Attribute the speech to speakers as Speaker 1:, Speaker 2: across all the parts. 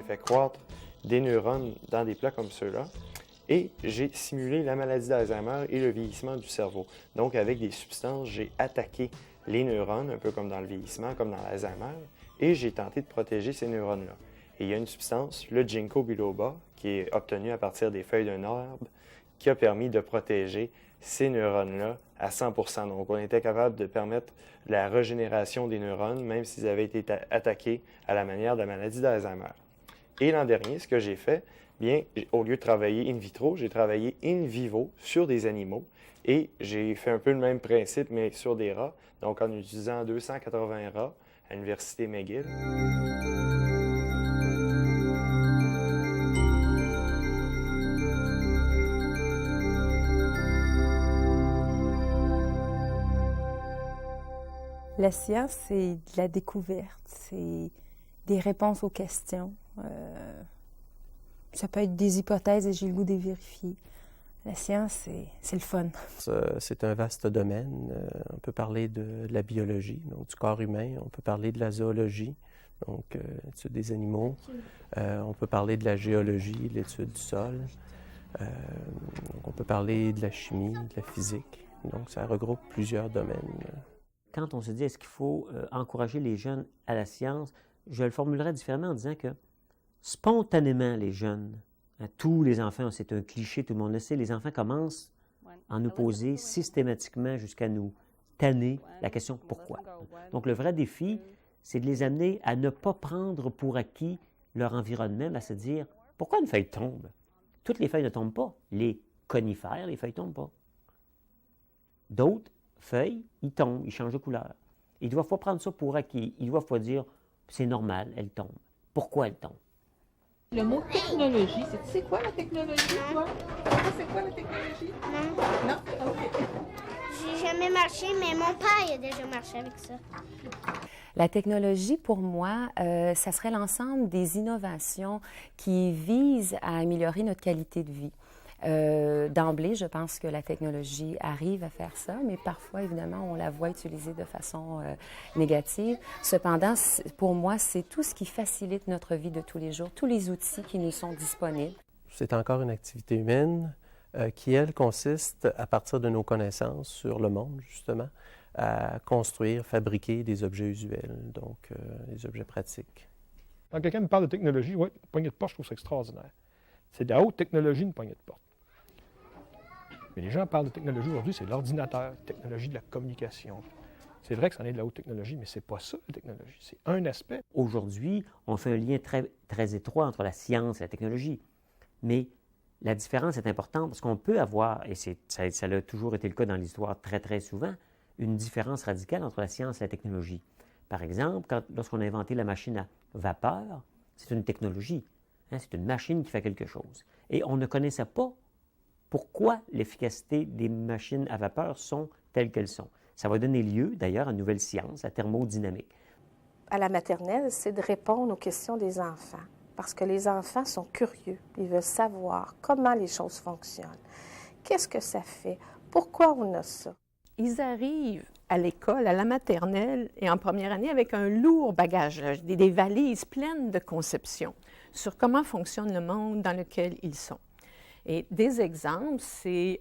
Speaker 1: fait croître des neurones dans des plats comme ceux-là. Et j'ai simulé la maladie d'Alzheimer et le vieillissement du cerveau. Donc, avec des substances, j'ai attaqué les neurones, un peu comme dans le vieillissement, comme dans l'Alzheimer, et j'ai tenté de protéger ces neurones-là. Et il y a une substance, le ginkgo biloba, qui est obtenue à partir des feuilles d'un arbre, qui a permis de protéger ces neurones-là à 100%. Donc, on était capable de permettre la régénération des neurones, même s'ils avaient été attaqués à la manière de la maladie d'Alzheimer. Et l'an dernier, ce que j'ai fait, bien, au lieu de travailler in vitro, j'ai travaillé in vivo sur des animaux et j'ai fait un peu le même principe, mais sur des rats, donc en utilisant 280 rats à l'Université McGill.
Speaker 2: La science, c'est de la découverte, c'est des réponses aux questions. Ça peut être des hypothèses et j'ai le goût de les vérifier. La science, c'est le fun.
Speaker 3: C'est un vaste domaine. On peut parler de la biologie, donc du corps humain. On peut parler de la zoologie, donc l'étude des animaux. On peut parler de la géologie, l'étude du sol. Donc on peut parler de la chimie, de la physique. Donc ça regroupe plusieurs domaines.
Speaker 4: Quand on se dit est-ce qu'il faut encourager les jeunes à la science, je le formulerais différemment en disant que spontanément, les jeunes, tous les enfants, c'est un cliché, tout le monde le sait, les enfants commencent à nous poser systématiquement jusqu'à nous tanner la question « pourquoi ». Donc, le vrai défi, c'est de les amener à ne pas prendre pour acquis leur environnement, mais à se dire « pourquoi une feuille tombe? Toutes les feuilles ne tombent pas. Les conifères, les feuilles ne tombent pas. D'autres feuilles, ils tombent, ils changent de couleur. Ils ne doivent pas prendre ça pour acquis. Ils ne doivent pas dire « c'est normal, elles tombent ». Pourquoi elles tombent?
Speaker 5: Le mot technologie, c'est quoi la technologie, toi? C'est quoi la technologie?
Speaker 6: Non.
Speaker 5: Non? OK.
Speaker 6: J'ai jamais marché, mais mon père il a déjà marché avec ça.
Speaker 2: La technologie, pour moi, ça serait l'ensemble des innovations qui visent à améliorer notre qualité de vie. D'emblée, je pense que la technologie arrive à faire ça, mais parfois, évidemment, on la voit utilisée de façon négative. Cependant, pour moi, c'est tout ce qui facilite notre vie de tous les jours, tous les outils qui nous sont disponibles.
Speaker 3: C'est encore une activité humaine qui, elle, consiste, à partir de nos connaissances sur le monde, justement, à construire, fabriquer des objets usuels, donc des objets pratiques.
Speaker 7: Quand quelqu'un me parle de technologie, oui, une poignée de porte, je trouve ça extraordinaire. C'est de la haute technologie, une poignée de porte. Mais les gens parlent de technologie aujourd'hui, c'est l'ordinateur, la technologie de la communication. C'est vrai que ça en est de la haute technologie, mais c'est pas ça, la technologie. C'est un aspect.
Speaker 4: Aujourd'hui, on fait un lien très, très étroit entre la science et la technologie. Mais la différence est importante parce qu'on peut avoir, et ça a toujours été le cas dans l'histoire très, très souvent, une différence radicale entre la science et la technologie. Par exemple, lorsqu'on a inventé la machine à vapeur, c'est une technologie. C'est une machine qui fait quelque chose. Et on ne connaissait pas pourquoi l'efficacité des machines à vapeur sont telles qu'elles sont. Ça va donner lieu, d'ailleurs, à une nouvelle science, la thermodynamique.
Speaker 8: À la maternelle, c'est de répondre aux questions des enfants. Parce que les enfants sont curieux. Ils veulent savoir comment les choses fonctionnent. Qu'est-ce que ça fait? Pourquoi on a ça?
Speaker 9: Ils arrivent à l'école, à la maternelle et en première année avec un lourd bagage, des valises pleines de conceptions sur comment fonctionne le monde dans lequel ils sont. Et des exemples, c'est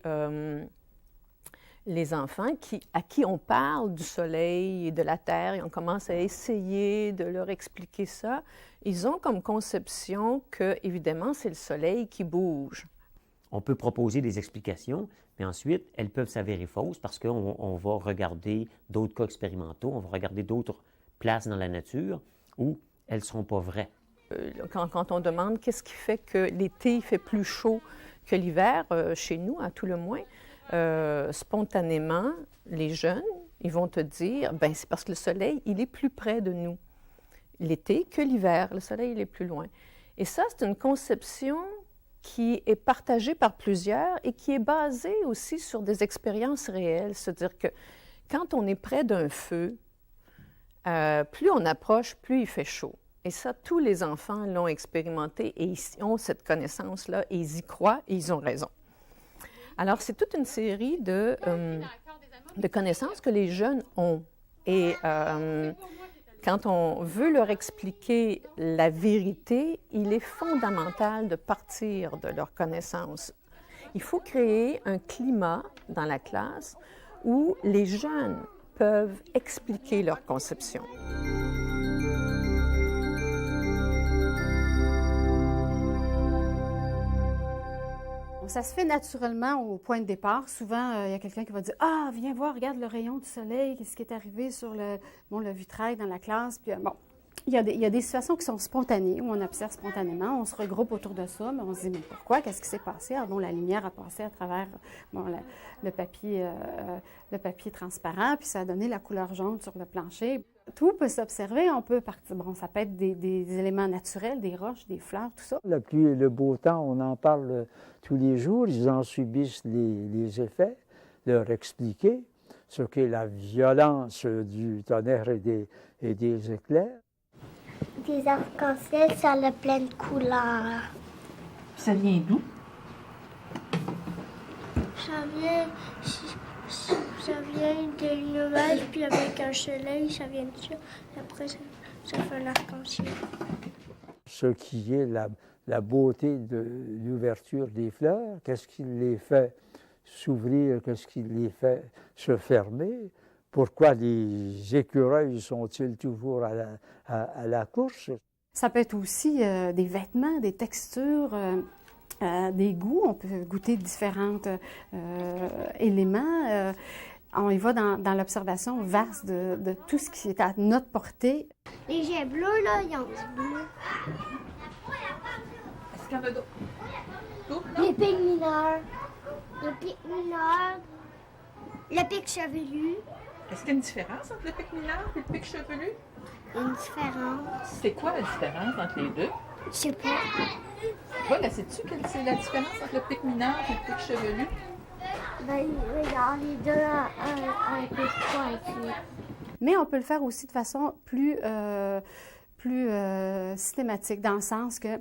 Speaker 9: les enfants à qui on parle du soleil et de la terre et on commence à essayer de leur expliquer ça. Ils ont comme conception que, évidemment, c'est le soleil qui bouge.
Speaker 4: On peut proposer des explications, mais ensuite, elles peuvent s'avérer fausses parce qu'on va regarder d'autres cas expérimentaux, on va regarder d'autres places dans la nature où elles ne seront pas vraies.
Speaker 9: Quand on demande qu'est-ce qui fait que l'été fait plus chaud que l'hiver, chez nous, à tout le moins, spontanément, les jeunes, ils vont te dire, ben c'est parce que le soleil, il est plus près de nous l'été que l'hiver. Le soleil, il est plus loin. Et ça, c'est une conception qui est partagée par plusieurs et qui est basée aussi sur des expériences réelles. C'est-à-dire que quand on est près d'un feu, plus on approche, plus il fait chaud. Et ça, tous les enfants l'ont expérimenté et ils ont cette connaissance-là et ils y croient et ils ont raison. Alors, c'est toute une série de connaissances que les jeunes ont. Et Quand on veut leur expliquer la vérité, il est fondamental de partir de leur connaissance. Il faut créer un climat dans la classe où les jeunes peuvent expliquer leur conception.
Speaker 10: Ça se fait naturellement au point de départ. Souvent, il y a quelqu'un qui va dire « Ah, viens voir, regarde le rayon du soleil, qu'est-ce qui est arrivé sur le vitrail dans la classe. » Puis bon, il y a des situations qui sont spontanées, où on observe spontanément, on se regroupe autour de ça, mais on se dit « Mais pourquoi? Qu'est-ce qui s'est passé? » Ah bon, la lumière a passé à travers le papier transparent, puis ça a donné la couleur jaune sur le plancher. Tout peut s'observer, on peut partir. Bon, ça peut être des éléments naturels, des roches, des fleurs, tout ça.
Speaker 11: La pluie et le beau temps, on en parle tous les jours, ils en subissent les effets, leur expliquer ce qu'est la violence du tonnerre et des éclairs.
Speaker 6: Des arcs-en-ciel sur le plein de couleurs.
Speaker 5: Ça vient d'où?
Speaker 6: Ça vient de nuages, puis avec un soleil, ça vient de ça. Après, ça fait un arc-en-ciel.
Speaker 11: Ce qui est la beauté de l'ouverture des fleurs, qu'est-ce qui les fait s'ouvrir, qu'est-ce qui les fait se fermer? Pourquoi les écureuils sont-ils toujours à la course?
Speaker 10: Ça peut être aussi des vêtements, des textures, des goûts. On peut goûter différents éléments. On y va dans l'observation vaste de tout ce qui est à notre portée.
Speaker 6: Les jets bleus, là, ils ont du bleu.
Speaker 5: Est-ce qu'il y en a d'autres?
Speaker 6: Les pics mineurs. Le pic mineur. Le pic chevelu.
Speaker 5: Est-ce qu'il y a une différence entre le pic mineur et le pic chevelu?
Speaker 6: Une différence.
Speaker 5: C'est quoi la différence entre les deux?
Speaker 6: Je sais pas.
Speaker 5: Toi, là, sais-tu quelle c'est la différence entre le pic mineur et le pic chevelu?
Speaker 6: Ben, regarde, les deux un peu pointus.
Speaker 10: Mais on peut le faire aussi de façon plus systématique, dans le sens que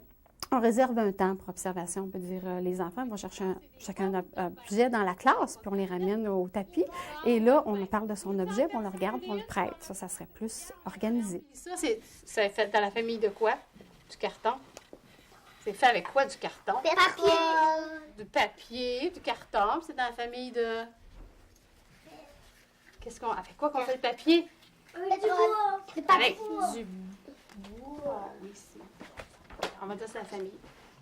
Speaker 10: on réserve un temps pour observation. On peut dire, les enfants vont chercher chacun un objet dans la classe, puis on les ramène au tapis. Et là, on parle de son objet, puis on le regarde, puis on le prête. Ça serait plus organisé. Ça, c'est fait dans la famille de quoi? Du carton. C'est fait avec quoi, du carton?
Speaker 6: Papier.
Speaker 10: Du papier, du carton. C'est dans la famille de... Avec quoi qu'on fait le papier?
Speaker 6: Du bois.
Speaker 10: Avec du bois, oui, on va dire c'est la famille.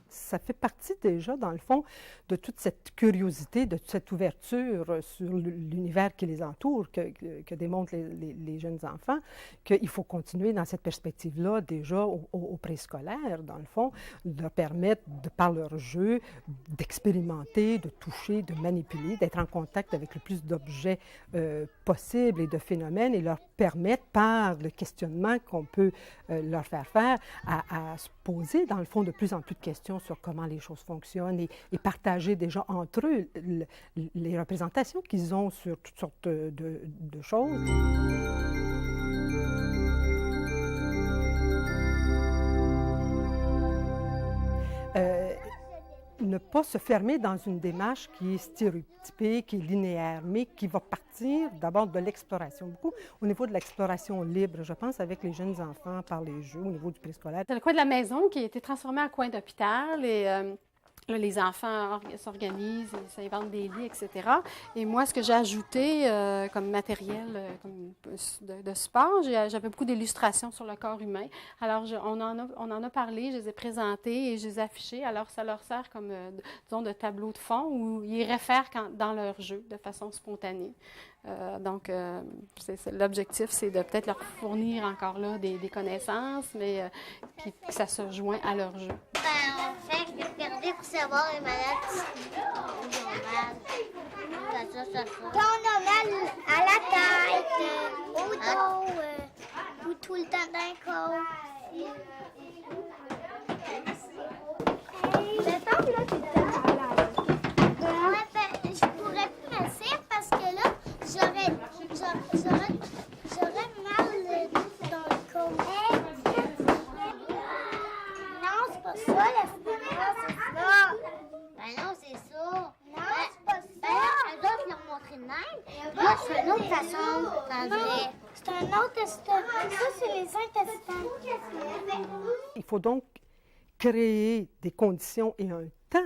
Speaker 9: Ça fait partie déjà, dans le fond, de toute cette curiosité, de toute cette ouverture sur l'univers qui les entoure, que démontrent les jeunes enfants, qu'il faut continuer dans cette perspective-là déjà au préscolaire, dans le fond, de leur permettre, par leur jeu, d'expérimenter, de toucher, de manipuler, d'être en contact avec le plus d'objets possibles et de phénomènes, et leur permettre, par le questionnement qu'on peut leur faire, à se poser, dans le fond, de plus en plus de questions sur comment les choses fonctionnent et partager déjà entre eux les représentations qu'ils ont sur toutes sortes de choses. Ne pas se fermer dans une démarche qui est stéréotypée, qui est linéaire, mais qui va partir d'abord de l'exploration. Beaucoup au niveau de l'exploration libre, je pense, avec les jeunes enfants, par les jeux, au niveau du préscolaire.
Speaker 10: C'est le coin de la maison qui a été transformé en coin d'hôpital et là, les enfants s'organisent, ils s'inventent des lits, etc. Et moi, ce que j'ai ajouté comme matériel de support, j'avais beaucoup d'illustrations sur le corps humain. Alors, on en a parlé, je les ai présentées et je les ai affichées. Alors, ça leur sert comme, disons, de tableau de fond où ils réfèrent dans leur jeu de façon spontanée. Donc, l'objectif, c'est de peut-être leur fournir encore là des connaissances, mais puis que ça se joint à leur jeu.
Speaker 6: On fait regarder pour savoir les malades. Quand on a mal à la tête, au dos, ou tout le temps d'un corps. Je pourrais plus m'asseoir parce que là, j'aurais mal dans le corps. Non, c'est pas ça, la c'est ça. Ben non, c'est ça. Non, c'est pas ça. Ben, eux autres l'ont montré de même. Moi, je fais une autre façon, c'est vrai. C'est un autre testament. Ça, c'est les intestins.
Speaker 9: Il faut donc créer des conditions et un temps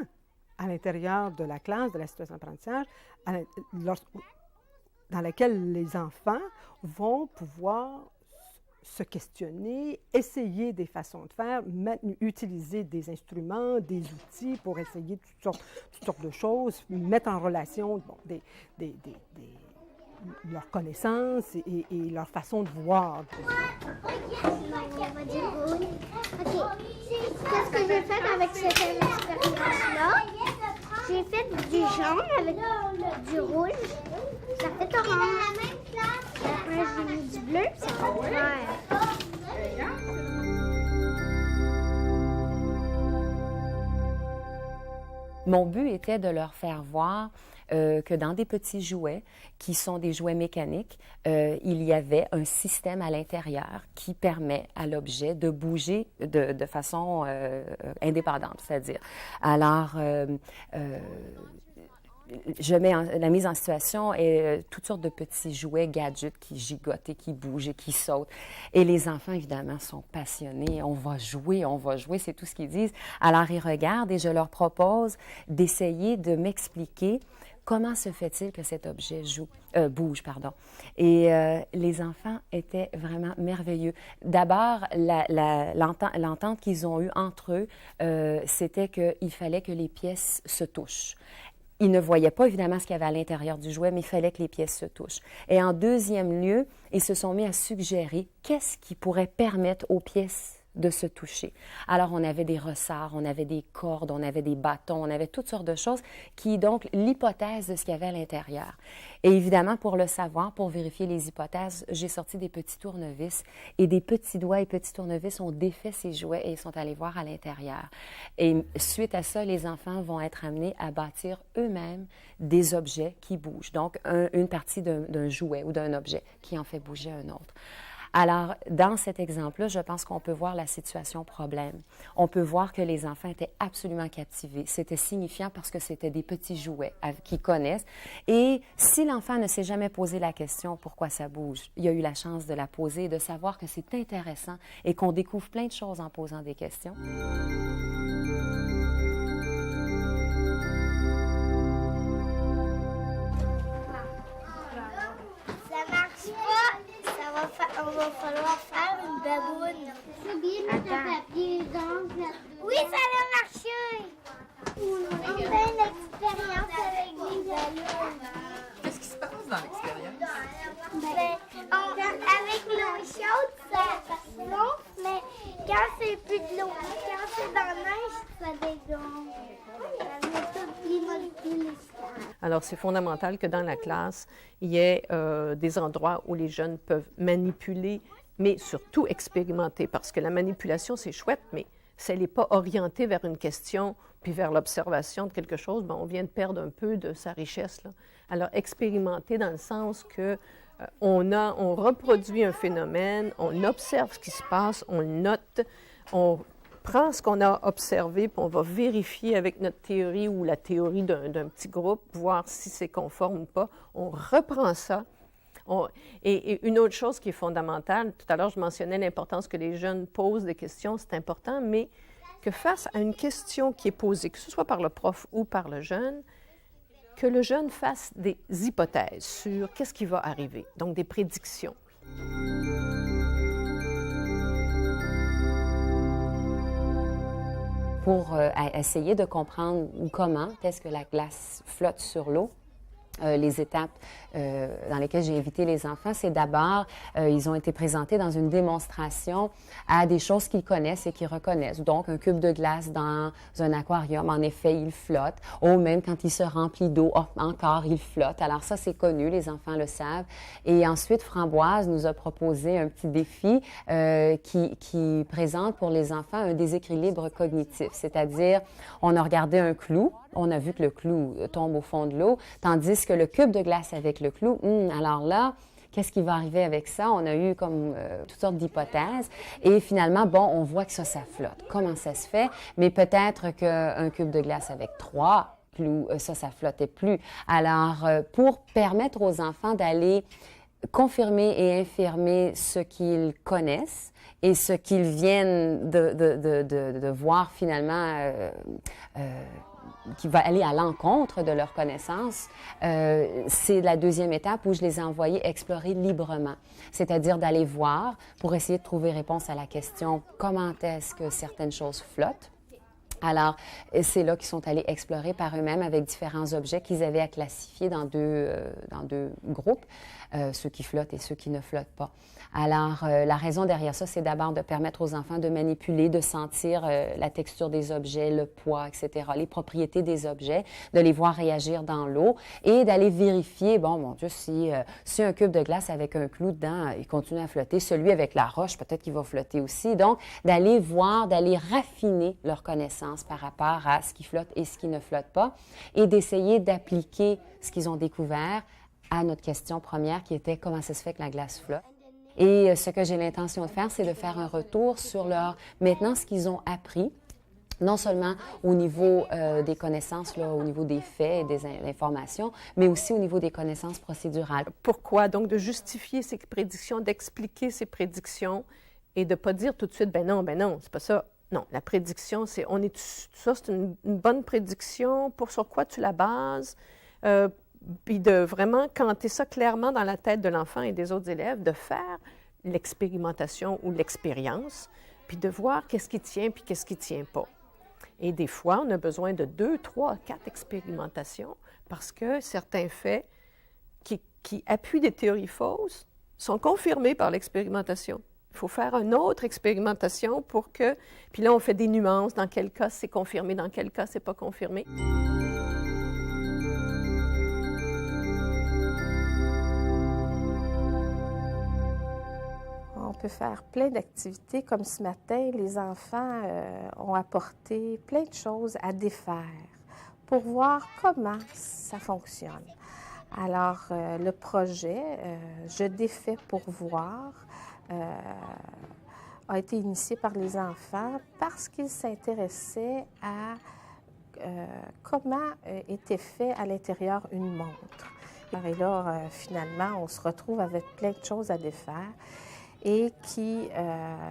Speaker 9: à l'intérieur de la classe, de la situation d'apprentissage, dans laquelle les enfants vont pouvoir se questionner, essayer des façons de faire, utiliser des instruments, des outils pour essayer toutes sortes de choses, mettre en relation leurs connaissances et leur façon de voir.
Speaker 6: On va dire rouge. OK. Qu'est-ce que j'ai fait avec cette expérience-là? J'ai fait du jaune avec du rouge. Ça fait orange. Après, j'ai mis du bleu, ça fait vert.
Speaker 2: Mon but était de leur faire voir que dans des petits jouets, qui sont des jouets mécaniques, il y avait un système à l'intérieur qui permet à l'objet de bouger de façon indépendante, c'est-à-dire. Alors, la mise en situation est toutes sortes de petits jouets, gadgets qui gigotent et qui bougent et qui sautent. Et les enfants, évidemment, sont passionnés. On va jouer, c'est tout ce qu'ils disent. Alors, ils regardent et je leur propose d'essayer de m'expliquer comment se fait-il que cet objet bouge. Et les enfants étaient vraiment merveilleux. D'abord, l'entente qu'ils ont eue entre eux, c'était qu'il fallait que les pièces se touchent. Ils ne voyaient pas évidemment ce qu'il y avait à l'intérieur du jouet, mais il fallait que les pièces se touchent. Et en deuxième lieu, ils se sont mis à suggérer qu'est-ce qui pourrait permettre aux pièces de se toucher. Alors, on avait des ressorts, on avait des cordes, on avait des bâtons, on avait toutes sortes de choses qui, donc, l'hypothèse de ce qu'il y avait à l'intérieur. Et évidemment, pour le savoir, pour vérifier les hypothèses, j'ai sorti des petits tournevis et des petits doigts et petits tournevis ont défait ces jouets et ils sont allés voir à l'intérieur. Et suite à ça, les enfants vont être amenés à bâtir eux-mêmes des objets qui bougent. Donc, une partie d'un jouet ou d'un objet qui en fait bouger un autre. Alors, dans cet exemple-là, je pense qu'on peut voir la situation problème. On peut voir que les enfants étaient absolument captivés. C'était signifiant parce que c'était des petits jouets qu'ils connaissent. Et si l'enfant ne s'est jamais posé la question pourquoi ça bouge, il a eu la chance de la poser et de savoir que c'est intéressant et qu'on découvre plein de choses en posant des questions.
Speaker 6: Ça marche pas. On va falloir faire une baboune. C'est bien de papier oui, ça a marché. On fait une expérience avec des allumes.
Speaker 5: Qu'est-ce qui se passe dans l'expérience?
Speaker 6: Avec l'eau chaude, ça gonfle, mais quand c'est plus de l'eau, quand c'est dans la neige, ça dégonfle.
Speaker 9: Alors, c'est fondamental que dans la classe, il y ait des endroits où les jeunes peuvent manipuler, mais surtout expérimenter, parce que la manipulation, c'est chouette, mais si elle n'est pas orientée vers une question, puis vers l'observation de quelque chose, bien, on vient de perdre un peu de sa richesse, là. Alors, expérimenter dans le sens que on reproduit un phénomène, on observe ce qui se passe, on le note, on prend ce qu'on a observé, puis on va vérifier avec notre théorie ou la théorie d'un petit groupe, voir si c'est conforme ou pas. On reprend ça. Et une autre chose qui est fondamentale, tout à l'heure, je mentionnais l'importance que les jeunes posent des questions, c'est important, mais que face à une question qui est posée, que ce soit par le prof ou par le jeune, que le jeune fasse des hypothèses sur qu'est-ce qui va arriver, donc des prédictions.
Speaker 2: Pour essayer de comprendre comment est-ce que la glace flotte sur l'eau. Les étapes dans lesquelles j'ai invité les enfants, c'est d'abord, ils ont été présentés dans une démonstration à des choses qu'ils connaissent et qu'ils reconnaissent. Donc, un cube de glace dans un aquarium, en effet, il flotte. Ou même quand il se remplit d'eau, encore, il flotte. Alors ça, c'est connu, les enfants le savent. Et ensuite, Framboise nous a proposé un petit défi qui présente pour les enfants un déséquilibre cognitif. C'est-à-dire, on a regardé un clou, on a vu que le clou tombe au fond de l'eau, tandis que le cube de glace avec le clou, alors là, qu'est-ce qui va arriver avec ça? On a eu comme toutes sortes d'hypothèses. Et finalement, bon, on voit que ça flotte. Comment ça se fait? Mais peut-être qu'un cube de glace avec 3 clous, ça flottait plus. Alors, pour permettre aux enfants d'aller confirmer et infirmer ce qu'ils connaissent et ce qu'ils viennent de voir finalement qui va aller à l'encontre de leurs connaissances, c'est la deuxième étape où je les ai envoyés explorer librement. C'est-à-dire d'aller voir pour essayer de trouver réponse à la question « Comment est-ce que certaines choses flottent? » Alors, c'est là qu'ils sont allés explorer par eux-mêmes avec différents objets qu'ils avaient à classifier dans deux groupes, ceux qui flottent et ceux qui ne flottent pas. Alors, la raison derrière ça, c'est d'abord de permettre aux enfants de manipuler, de sentir la texture des objets, le poids, etc., les propriétés des objets, de les voir réagir dans l'eau et d'aller vérifier, bon, mon Dieu, si un cube de glace avec un clou dedans, il continue à flotter, celui avec la roche, peut-être qu'il va flotter aussi. Donc, d'aller voir, d'aller raffiner leur connaissance par rapport à ce qui flotte et ce qui ne flotte pas et d'essayer d'appliquer ce qu'ils ont découvert à notre question première qui était comment ça se fait que la glace flotte. Et ce que j'ai l'intention de faire, c'est de faire un retour sur maintenant ce qu'ils ont appris, non seulement au niveau des connaissances, là, au niveau des faits et des informations, mais aussi au niveau des connaissances procédurales.
Speaker 9: Pourquoi? Donc, de justifier ces prédictions, d'expliquer ces prédictions et de ne pas dire tout de suite, ben non, c'est pas ça. Non, la prédiction, c'est c'est une bonne prédiction, sur quoi tu la bases, puis de vraiment canter ça clairement dans la tête de l'enfant et des autres élèves, de faire l'expérimentation ou l'expérience, puis de voir qu'est-ce qui tient puis qu'est-ce qui ne tient pas. Et des fois, on a besoin de 2, 3, 4 expérimentations parce que certains faits qui appuient des théories fausses sont confirmés par l'expérimentation. Il faut faire une autre expérimentation pour que... Puis là, on fait des nuances. Dans quel cas c'est confirmé, dans quel cas c'est pas confirmé.
Speaker 8: On peut faire plein d'activités. Comme ce matin, les enfants ont apporté plein de choses à défaire pour voir comment ça fonctionne. Alors, le projet « Je défais pour voir » a été initié par les enfants parce qu'ils s'intéressaient à comment était fait à l'intérieur une montre. Et là, finalement, on se retrouve avec plein de choses à défaire et qui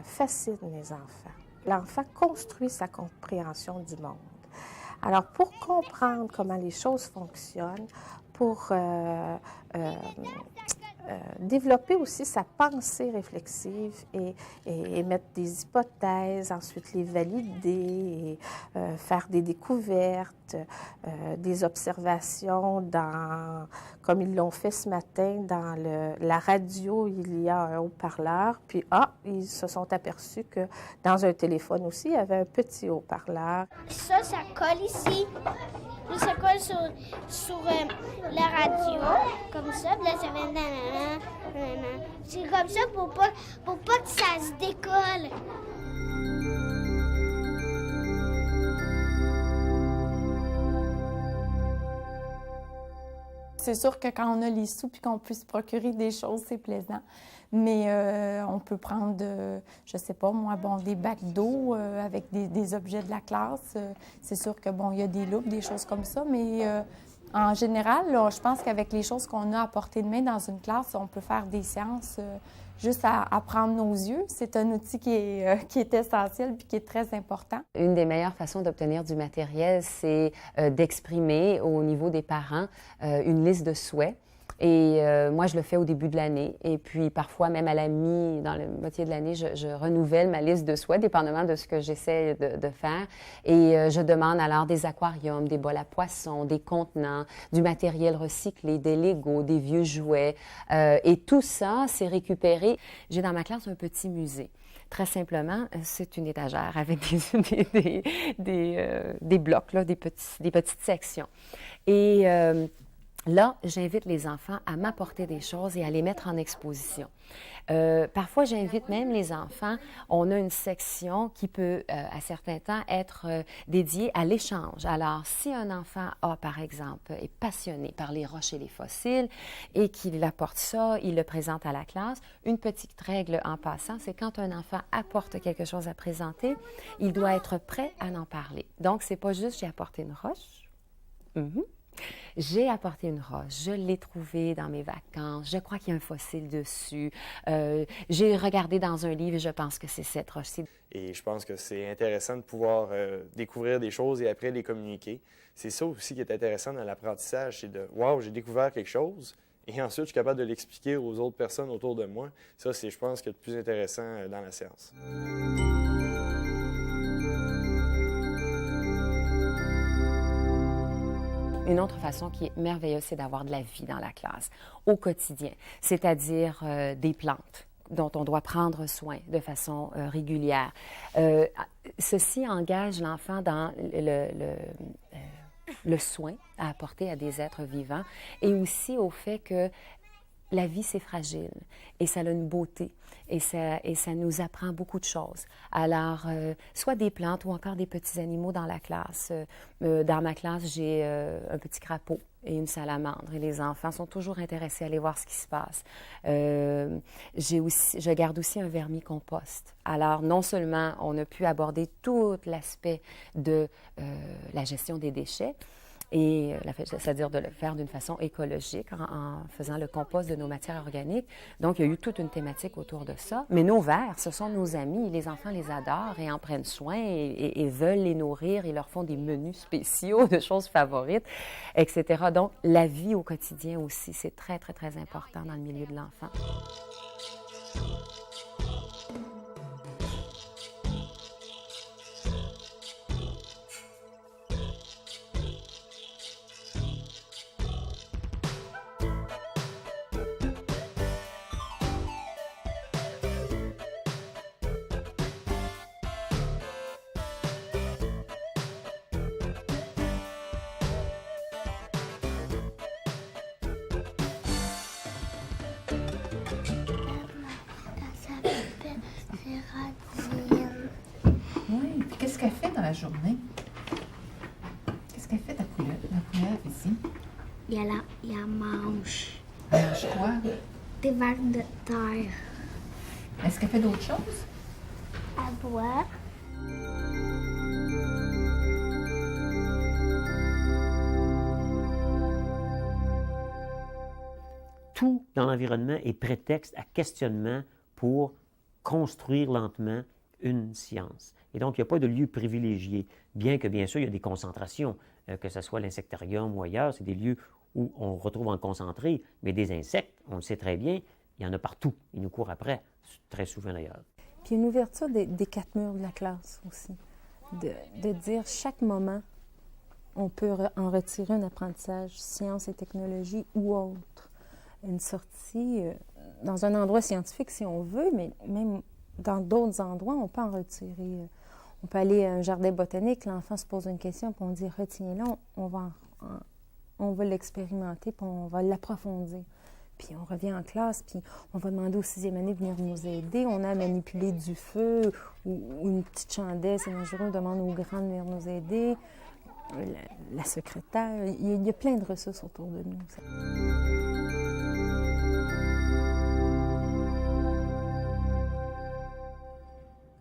Speaker 8: fascinent les enfants. L'enfant construit sa compréhension du monde. Alors, pour comprendre comment les choses fonctionnent, pour développer aussi sa pensée réflexive et mettre des hypothèses, ensuite les valider, et, faire des découvertes, des observations comme ils l'ont fait ce matin, dans la radio, il y a un haut-parleur, puis ils se sont aperçus que dans un téléphone aussi, il y avait un petit haut-parleur.
Speaker 6: Ça colle ici. Ça colle sur la radio, comme ça. Puis là, ça fait nanana. C'est comme ça pour pas que ça se décolle.
Speaker 12: C'est sûr que quand on a les sous puis qu'on peut se procurer des choses, c'est plaisant. Mais on peut prendre, je sais pas moi, des bacs d'eau avec des objets de la classe. C'est sûr que, il y a des loupes, des choses comme ça, mais en général, là, je pense qu'avec les choses qu'on a à portée de main dans une classe, on peut faire des séances juste à prendre nos yeux. C'est un outil qui est essentiel puis qui est très important.
Speaker 2: Une des meilleures façons d'obtenir du matériel, c'est d'exprimer au niveau des parents une liste de souhaits. Et moi, je le fais au début de l'année. Et puis, parfois, même à dans la moitié de l'année, je renouvelle ma liste de souhaits, dépendamment de ce que j'essaie de faire. Et je demande alors des aquariums, des bols à poissons, des contenants, du matériel recyclé, des Legos, des vieux jouets. Et tout ça, c'est récupéré. J'ai dans ma classe un petit musée. Très simplement, c'est une étagère avec des blocs, là, des petites sections. Et là, j'invite les enfants à m'apporter des choses et à les mettre en exposition. Parfois, j'invite même les enfants. On a une section qui peut, à certains temps, être dédiée à l'échange. Alors, si un enfant par exemple, est passionné par les roches et les fossiles et qu'il apporte ça, il le présente à la classe, une petite règle en passant, c'est quand un enfant apporte quelque chose à présenter, il doit être prêt à en parler. Donc, c'est pas juste « j'ai apporté une roche ». J'ai apporté une roche, je l'ai trouvée dans mes vacances, je crois qu'il y a un fossile dessus. J'ai regardé dans un livre et je pense que c'est cette roche-ci.
Speaker 1: Et je pense que c'est intéressant de pouvoir découvrir des choses et après les communiquer. C'est ça aussi qui est intéressant dans l'apprentissage, c'est de « wow, j'ai découvert quelque chose ». Et ensuite, je suis capable de l'expliquer aux autres personnes autour de moi. Ça, c'est, je pense, ce qui est le plus intéressant dans la science.
Speaker 2: Une autre façon qui est merveilleuse, c'est d'avoir de la vie dans la classe, au quotidien, c'est-à-dire des plantes dont on doit prendre soin de façon régulière. Ceci engage l'enfant dans le soin à apporter à des êtres vivants et aussi au fait que la vie, c'est fragile et ça a une beauté et ça nous apprend beaucoup de choses. Alors, soit des plantes ou encore des petits animaux dans la classe. Dans ma classe, j'ai un petit crapaud et une salamandre et les enfants sont toujours intéressés à aller voir ce qui se passe. Je garde aussi un vermicompost. Alors, non seulement on a pu aborder tout l'aspect de la gestion des déchets, et c'est-à-dire de le faire d'une façon écologique en faisant le compost de nos matières organiques. Donc, il y a eu toute une thématique autour de ça. Mais nos vers, ce sont nos amis. Les enfants les adorent et en prennent soin et veulent les nourrir. Ils leur font des menus spéciaux de choses favorites, etc. Donc, la vie au quotidien aussi, c'est très, très, très important dans le milieu de l'enfant.
Speaker 5: Oui, puis qu'est-ce qu'elle fait dans la journée? Qu'est-ce qu'elle fait, ta poulette, ici?
Speaker 6: Elle mange.
Speaker 5: Elle mange quoi?
Speaker 6: Des vers de terre.
Speaker 5: Est-ce qu'elle fait d'autres choses?
Speaker 6: Elle boit.
Speaker 4: Tout dans l'environnement est prétexte à questionnement pour construire lentement une science. Et donc, il n'y a pas de lieu privilégié, bien que, bien sûr, il y a des concentrations, que ce soit l'insectarium ou ailleurs, c'est des lieux où on retrouve en concentré, mais des insectes, on le sait très bien, il y en a partout. Ils nous courent après, très souvent d'ailleurs.
Speaker 12: Puis une ouverture des quatre murs de la classe aussi, de dire chaque moment, on peut en retirer un apprentissage, sciences et technologies ou autre. Une sortie dans un endroit scientifique si on veut, mais même dans d'autres endroits, on peut en retirer. On peut aller à un jardin botanique, l'enfant se pose une question, puis on dit « retiens-le, on va l'expérimenter, puis on va l'approfondir ». Puis on revient en classe, puis on va demander aux 6e année de venir nous aider. On a manipulé du feu ou une petite chandelle, c'est dangereux, on demande aux grands de venir nous aider. La secrétaire, il y a plein de ressources autour de nous.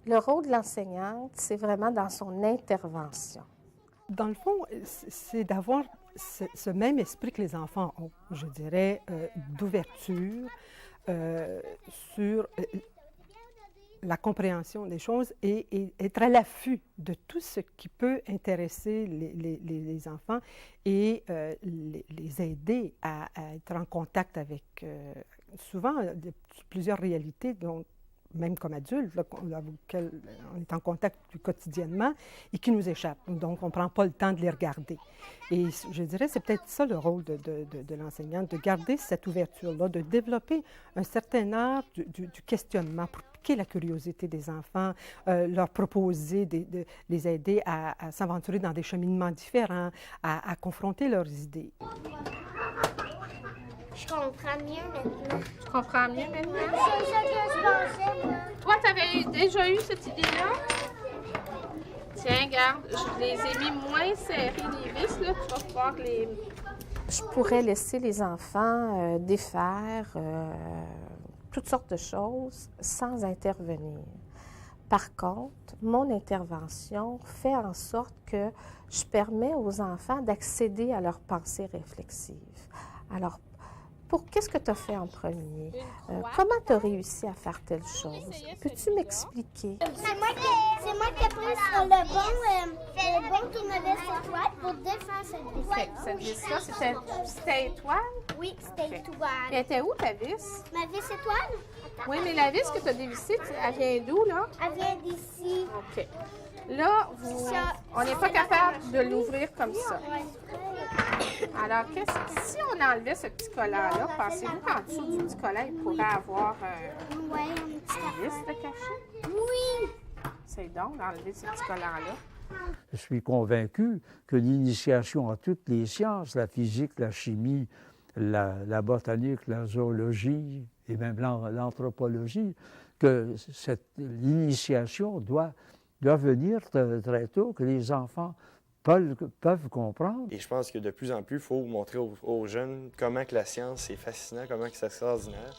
Speaker 8: Le rôle de l'enseignante, c'est vraiment dans son intervention.
Speaker 13: Dans le fond, c'est d'avoir ce même esprit que les enfants ont, je dirais, d'ouverture sur la compréhension des choses et être à l'affût de tout ce qui peut intéresser les enfants et les aider à être en contact avec souvent plusieurs réalités dont même comme adultes, auxquels on est en contact plus quotidiennement et qui nous échappent. Donc, on ne prend pas le temps de les regarder. Et je dirais, c'est peut-être ça le rôle de l'enseignante, de garder cette ouverture-là, de développer un certain art du questionnement pour piquer la curiosité des enfants, leur proposer, les aider à s'aventurer dans des cheminements différents, à confronter leurs idées.
Speaker 6: Je comprends mieux maintenant.
Speaker 5: Tu comprends mieux maintenant?
Speaker 6: C'est ça que je pensais, moi.
Speaker 5: Toi, tu avais déjà eu cette idée-là? Tiens, regarde, je les ai mis moins serrés, les vis, là, tu vas pouvoir les...
Speaker 8: Je pourrais laisser les enfants défaire toutes sortes de choses sans intervenir. Par contre, mon intervention fait en sorte que je permets aux enfants d'accéder à leurs pensées réflexives. Alors, qu'est-ce que tu as fait en premier? Comment tu as réussi à faire telle chose? Peux-tu m'expliquer?
Speaker 6: C'est moi qui ai pris sur le bon tournevis étoile pour défendre cette vis.
Speaker 5: OK. Cette vis-là, c'était étoile?
Speaker 6: Oui, c'était étoile.
Speaker 5: Elle était où, ta vis?
Speaker 6: Ma vis étoile?
Speaker 5: Oui, mais la vis que tu as dévissée, elle vient d'où, là?
Speaker 6: Elle vient d'ici.
Speaker 5: OK. Là, on n'est pas capable de l'ouvrir comme ça. Alors, si on enlevait ce petit collant-là, pensez-vous qu'en dessous du petit collant, il pourrait avoir une petite vis de cachet?
Speaker 6: Oui!
Speaker 5: C'est donc d'enlever ce petit collant-là.
Speaker 11: Je suis convaincu que l'initiation à toutes les sciences, la physique, la chimie, la botanique, la zoologie et même l'anthropologie, que l'initiation doit venir très tôt, que les enfants peuvent comprendre.
Speaker 1: Et je pense que de plus en plus, il faut montrer aux jeunes comment que la science est fascinante, comment que c'est extraordinaire.